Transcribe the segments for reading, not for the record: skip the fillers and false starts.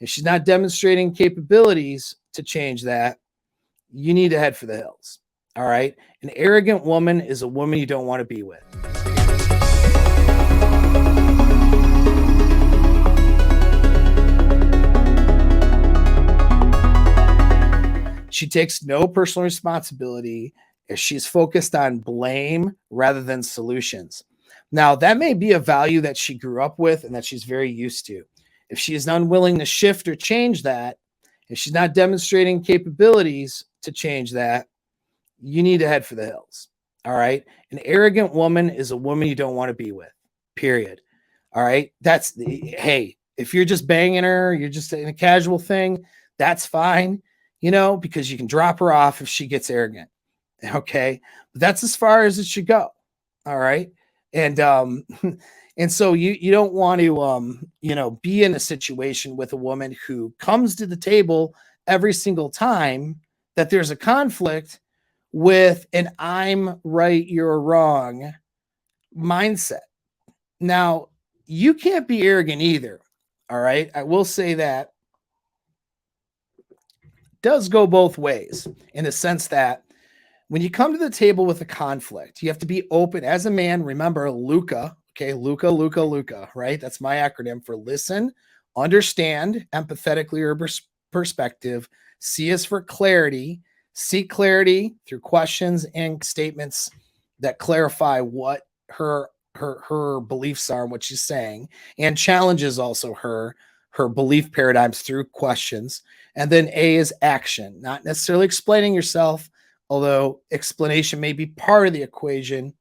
If she's not demonstrating capabilities to change that, you need to head for the hills. All right. An arrogant woman is a woman you don't want to be with. She takes no personal responsibility. She's focused on blame rather than solutions. Now, that may be a value that she grew up with and that she's very used to. If she is unwilling to shift or change that, if she's not demonstrating capabilities to change that, you need to head for the hills. All right. An arrogant woman is a woman you don't want to be with, period. All right. Hey, if you're just banging her, you're just in a casual thing, that's fine, because you can drop her off if she gets arrogant. Okay. But that's as far as it should go. All right. And, and so you don't want to, be in a situation with a woman who comes to the table every single time that there's a conflict with an I'm right, you're wrong mindset. Now, you can't be arrogant either. All right. I will say that does go both ways in the sense that when you come to the table with a conflict, you have to be open as a man. Remember LUCA. Okay. LUCA, right? That's my acronym for listen, understand empathetically your perspective, C is for clarity, seek clarity through questions and statements that clarify what her beliefs are and what she's saying, and challenges also her belief paradigms through questions. And then A is action, not necessarily explaining yourself, although explanation may be part of the equation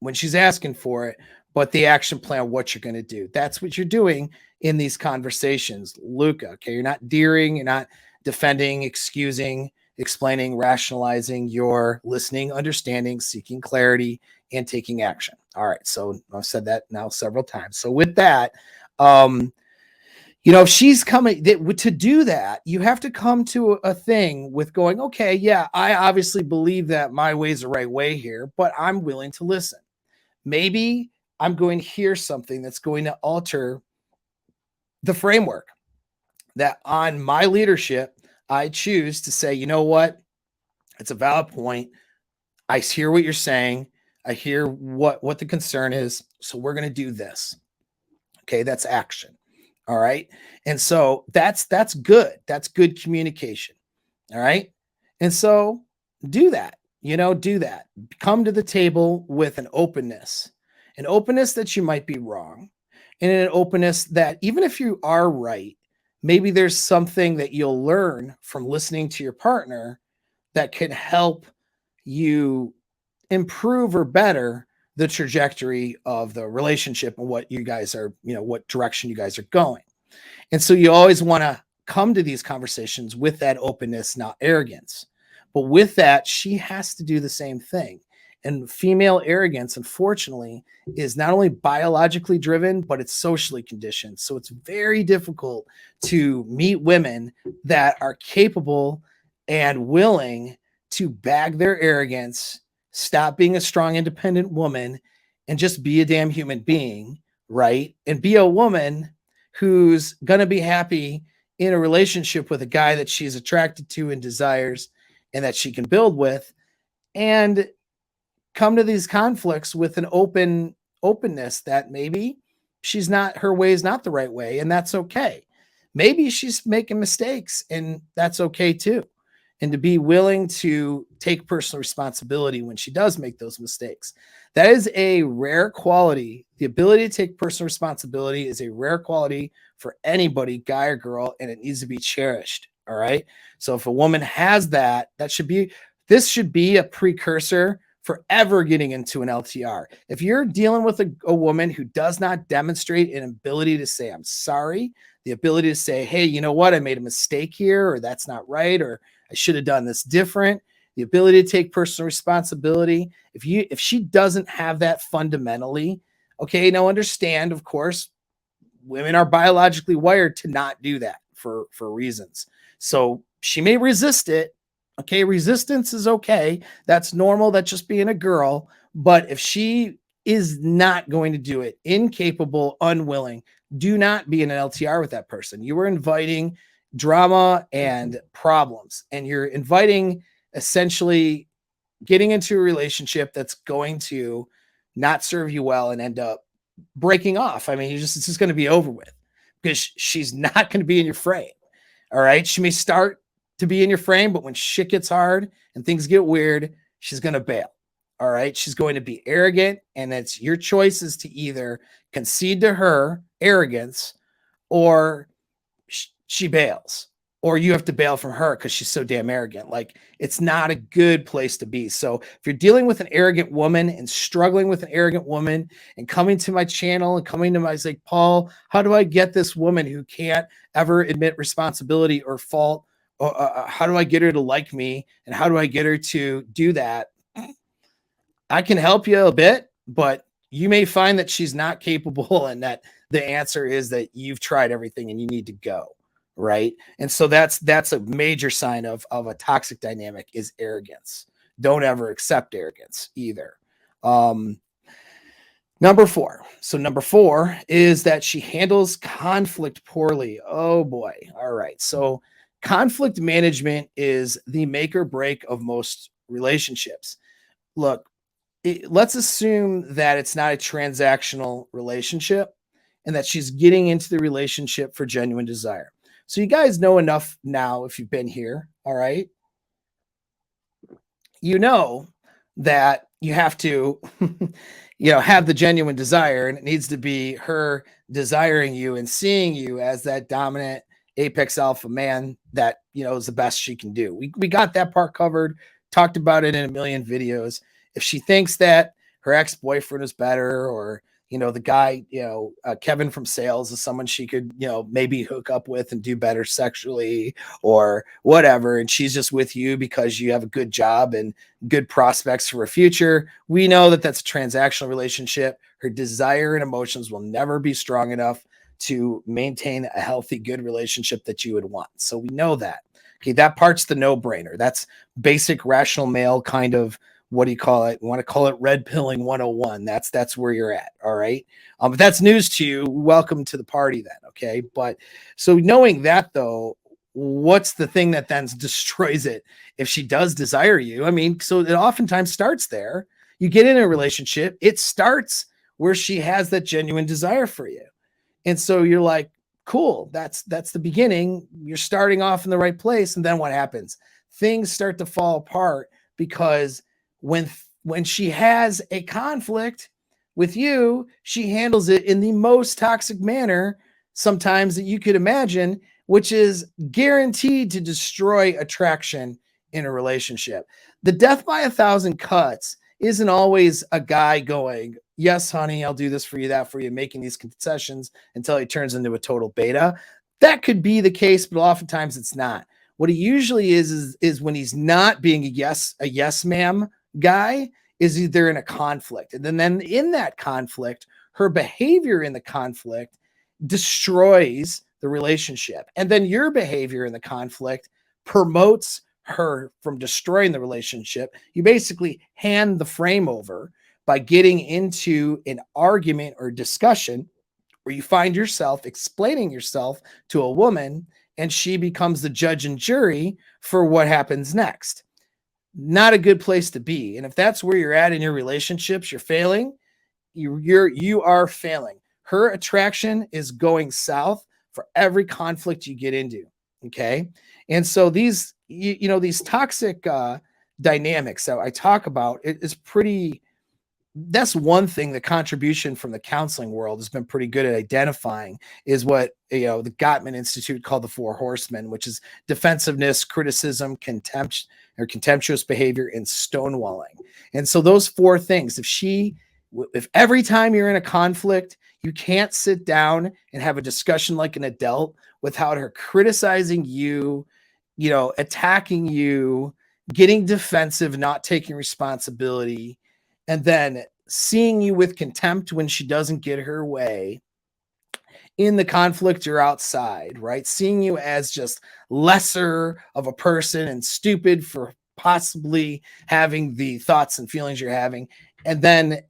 when she's asking for it, but the action plan, what you're going to do. That's what you're doing in these conversations. LUCA, okay? You're not deering, you're not defending, excusing, explaining, rationalizing. You're listening, understanding, seeking clarity, and taking action. All right, so I've said that now several times. So with that, if she's coming to do that, you have to come to a thing with going, okay, yeah, I obviously believe that my way is the right way here, but I'm willing to listen. Maybe I'm going to hear something that's going to alter the framework that on my leadership, I choose to say, you know what? It's a valid point. I hear what you're saying. I hear what the concern is. So we're going to do this. Okay. That's action. All right. And so that's good. That's good communication. All right. And so do that, do that. Come to the table with an openness that you might be wrong, and an openness that even if you are right, maybe there's something that you'll learn from listening to your partner that can help you improve or better the trajectory of the relationship and what you guys are, what direction you guys are going. And so you always want to come to these conversations with that openness, not arrogance. But with that, she has to do the same thing. And female arrogance, unfortunately, is not only biologically driven, but it's socially conditioned. So it's very difficult to meet women that are capable and willing to bag their arrogance, stop being a strong, independent woman, and just be a damn human being, right? And be a woman who's going to be happy in a relationship with a guy that she's attracted to and desires and that she can build with, and come to these conflicts with an openness that maybe her way is not the right way, and that's okay. Maybe she's making mistakes, and that's okay too. And to be willing to take personal responsibility when she does make those mistakes. That is a rare quality. The ability to take personal responsibility is a rare quality for anybody, guy or girl, and it needs to be cherished. All right. So if a woman has that, this should be a precursor for ever getting into an LTR. If you're dealing with a woman who does not demonstrate an ability to say, I'm sorry, the ability to say, hey, you know what? I made a mistake here, or that's not right, or I should have done this different. The ability to take personal responsibility. If she doesn't have that fundamentally, okay, now understand, of course, women are biologically wired to not do that for reasons. So she may resist it. Okay, resistance is okay. That's normal. That's just being a girl. But if she is not going to do it, incapable, unwilling, Do not be in an LTR with that person. You are inviting drama and problems, and you're inviting essentially getting into a relationship that's going to not serve you well and end up breaking off. I mean, it's just going to be over with because she's not going to be in your frame. All right. She may start to be in your frame, but when shit gets hard and things get weird, she's going to bail. All right. She's going to be arrogant, and it's your choice is to either concede to her arrogance or she bails, or you have to bail from her because she's so damn arrogant. Like, it's not a good place to be. So if you're dealing with an arrogant woman and struggling with an arrogant woman and coming to my channel and coming to my, like, Paul, how do I get this woman who can't ever admit responsibility or fault? How do I get her to like me? And how do I get her to do that? I can help you a bit, but you may find that she's not capable, and that the answer is that you've tried everything and you need to go. Right. And so that's a major sign of a toxic dynamic is arrogance. Don't ever accept arrogance either. Number 4. So number 4 is that she handles conflict poorly. Oh boy. All right. So conflict management is the make or break of most relationships. Look, let's assume that it's not a transactional relationship and that she's getting into the relationship for genuine desire. So you guys know enough now, if you've been here, all right? You know that you have to, have the genuine desire, and it needs to be her desiring you and seeing you as that dominant apex alpha man that, is the best she can do. We got that part covered, talked about it in a million videos. If she thinks that her ex-boyfriend is better, or the guy, Kevin from sales is someone she could, maybe hook up with and do better sexually or whatever, and she's just with you because you have a good job and good prospects for a future, we know that that's a transactional relationship. Her desire and emotions will never be strong enough to maintain a healthy, good relationship that you would want. So we know that. Okay, that part's the no-brainer. That's basic rational male kind of, what do you call it? You want to call it red pilling 101. That's where you're at. All right. If that's news to you, welcome to the party then. Okay. But so knowing that, though, what's the thing that then destroys it if she does desire you? I mean, so it oftentimes starts there. You get in a relationship, it starts where she has that genuine desire for you. And so you're like, cool, that's the beginning. You're starting off in the right place. And then what happens? Things start to fall apart because when she has a conflict with you, she handles it in the most toxic manner sometimes that you could imagine, which is guaranteed to destroy attraction in a relationship. The death by 1,000 cuts isn't always a guy going, yes, honey, I'll do this for you, that for you, making these concessions until he turns into a total beta. That could be the case, but oftentimes it's not. What he usually is when he's not being a yes, ma'am guy, is either in a conflict. And then in that conflict, her behavior in the conflict destroys the relationship. And then your behavior in the conflict promotes her from destroying the relationship. You basically hand the frame over by getting into an argument or discussion where you find yourself explaining yourself to a woman, and she becomes the judge and jury for what happens next. Not a good place to be. And if that's where you're at in your relationships, you're failing. You are failing. Her attraction is going south for every conflict you get into. Okay. And so these, these toxic dynamics that I talk about, it is pretty, that's one thing. The contribution from the counseling world has been pretty good at identifying is what, the Gottman Institute called the 4 horsemen, which is defensiveness, criticism, contempt, or contemptuous behavior, and stonewalling. And so those 4 things, if every time you're in a conflict, you can't sit down and have a discussion like an adult without her criticizing you, attacking you, getting defensive, not taking responsibility, and then seeing you with contempt when she doesn't get her way in the conflict or outside, right? Seeing you as just lesser of a person and stupid for possibly having the thoughts and feelings you're having. And then,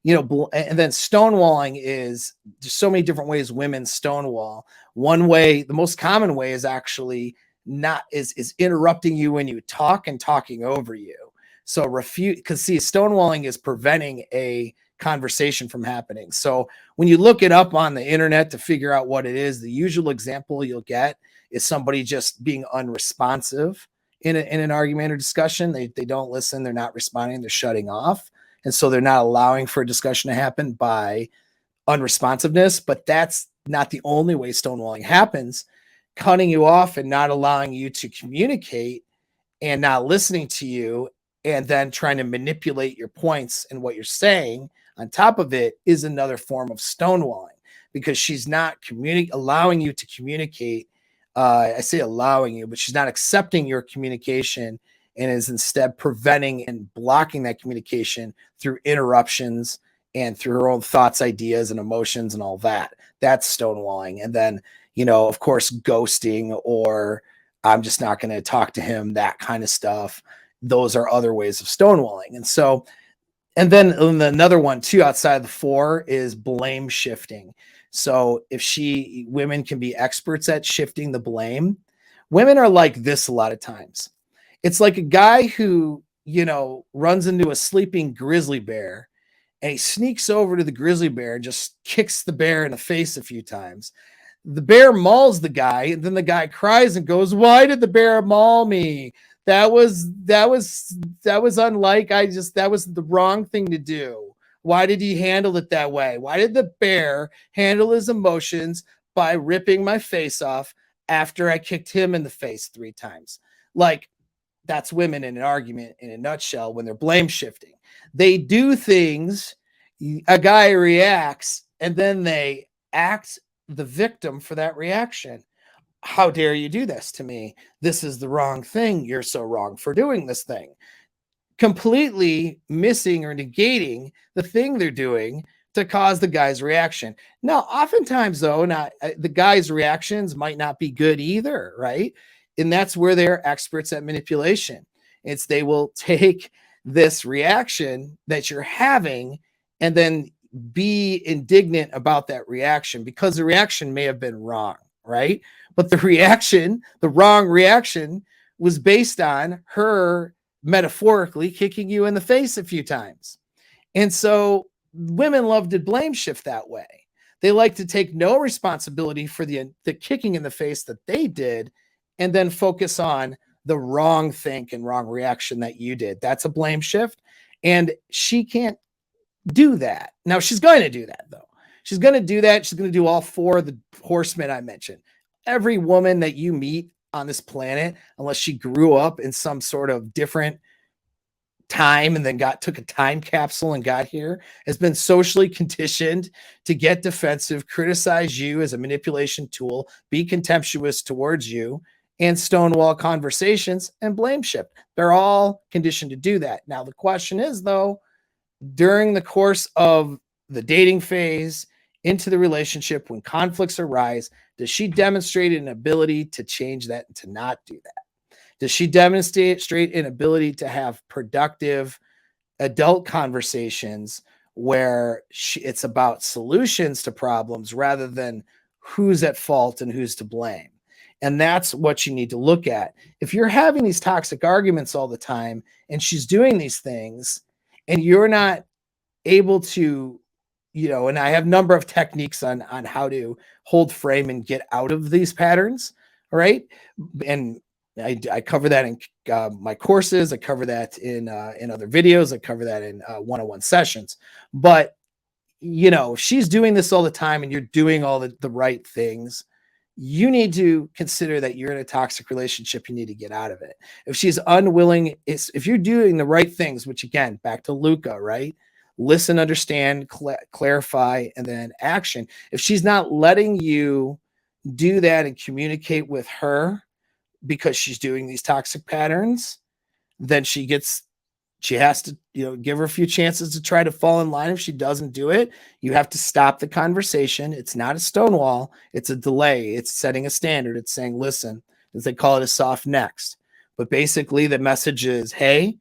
and then stonewalling is there's so many different ways women stonewall. One way, the most common way, is actually not is interrupting you when you talk and talking over you. So refute, because see, stonewalling is preventing a conversation from happening. So when you look it up on the internet to figure out what it is, the usual example you'll get is somebody just being unresponsive in an argument or discussion. They don't listen, they're not responding, they're shutting off. And so they're not allowing for a discussion to happen by unresponsiveness. But that's not the only way stonewalling happens. Cutting you off and not allowing you to communicate and not listening to you, and then trying to manipulate your points and what you're saying on top of it, is another form of stonewalling, because she's not allowing you to communicate. I say allowing you, but she's not accepting your communication, and is instead preventing and blocking that communication through interruptions and through her own thoughts, ideas, and emotions and all that. That's stonewalling. And then, of course, ghosting, or I'm just not going to talk to him, that kind of stuff. Those are other ways of stonewalling. And so, and then another one too, outside of the four, is blame shifting. So women can be experts at shifting the blame. Women are like this a lot of times. It's like a guy who, runs into a sleeping grizzly bear, and he sneaks over to the grizzly bear and just kicks the bear in the face a few times. The bear mauls the guy, and then the guy cries and goes, "Why did the bear maul me? That was unlike, that was the wrong thing to do. Why did he handle it that way? Why did the bear handle his emotions by ripping my face off after I kicked him in the face 3 times?" Like, that's women in an argument in a nutshell when they're blame shifting. They do things, a guy reacts, and then they act the victim for that reaction. How dare you do this to me? This is the wrong thing. You're so wrong for doing this thing. Completely missing or negating the thing they're doing to cause the guy's reaction. Now, oftentimes, though, the guy's reactions might not be good either, right? And that's where they're experts at manipulation. They will take this reaction that you're having and then be indignant about that reaction, because the reaction may have been wrong, right? But the wrong reaction, was based on her metaphorically kicking you in the face a few times. And so women love to blame shift that way. They like to take no responsibility for the kicking in the face that they did, and then focus on the wrong think and wrong reaction that you did. That's a blame shift. And she can't do that. Now, she's going to do that, though. She's going to do that. She's going to do all 4 of the horsemen I mentioned. Every woman that you meet on this planet, unless she grew up in some sort of different time and then took a time capsule and got here, has been socially conditioned to get defensive, criticize you as a manipulation tool, be contemptuous towards you, and stonewall conversations and blame shift. They're all conditioned to do that. Now, the question is, though, during the course of the dating phase into the relationship, when conflicts arise, does she demonstrate an ability to change that and to not do that? Does she demonstrate an ability to have productive adult conversations where it's about solutions to problems rather than who's at fault and who's to blame? And that's what you need to look at. If you're having these toxic arguments all the time and she's doing these things and you're not able to, and I have a number of techniques on how to hold frame and get out of these patterns, right? And I cover that in my courses. I cover that in other videos. I cover that in one-on-one sessions. But, if she's doing this all the time and you're doing all the right things, you need to consider that you're in a toxic relationship. You need to get out of it. If she's unwilling, if you're doing the right things, which again, back to LUCA, right? Listen, understand, clarify, and then action. If she's not letting you do that and communicate with her because she's doing these toxic patterns, then she has to, give her a few chances to try to fall in line. If she doesn't do it, you have to stop the conversation. It's not a stonewall. It's a delay. It's setting a standard. It's saying, listen, as they call it, a soft next. But basically the message is, hey,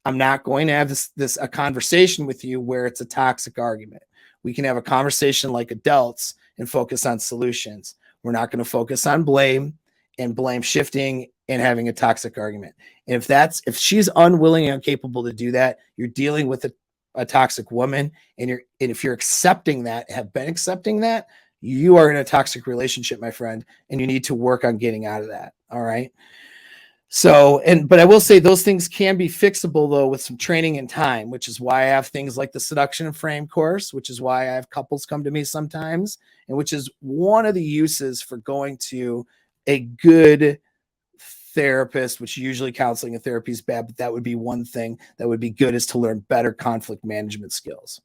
I'm not going to have a conversation with you where it's a toxic argument. We can have a conversation like adults and focus on solutions. We're not going to focus on blame and blame shifting and having a toxic argument. And if she's unwilling and incapable to do that, you're dealing with a toxic woman, and if you're accepting that, have been accepting that, you are in a toxic relationship, my friend, and you need to work on getting out of that. All right. So, but I will say those things can be fixable though with some training and time, which is why I have things like the Seduction Frame course, which is why I have couples come to me sometimes, and which is one of the uses for going to a good therapist, which usually counseling and therapy is bad, but that would be one thing that would be good, is to learn better conflict management skills.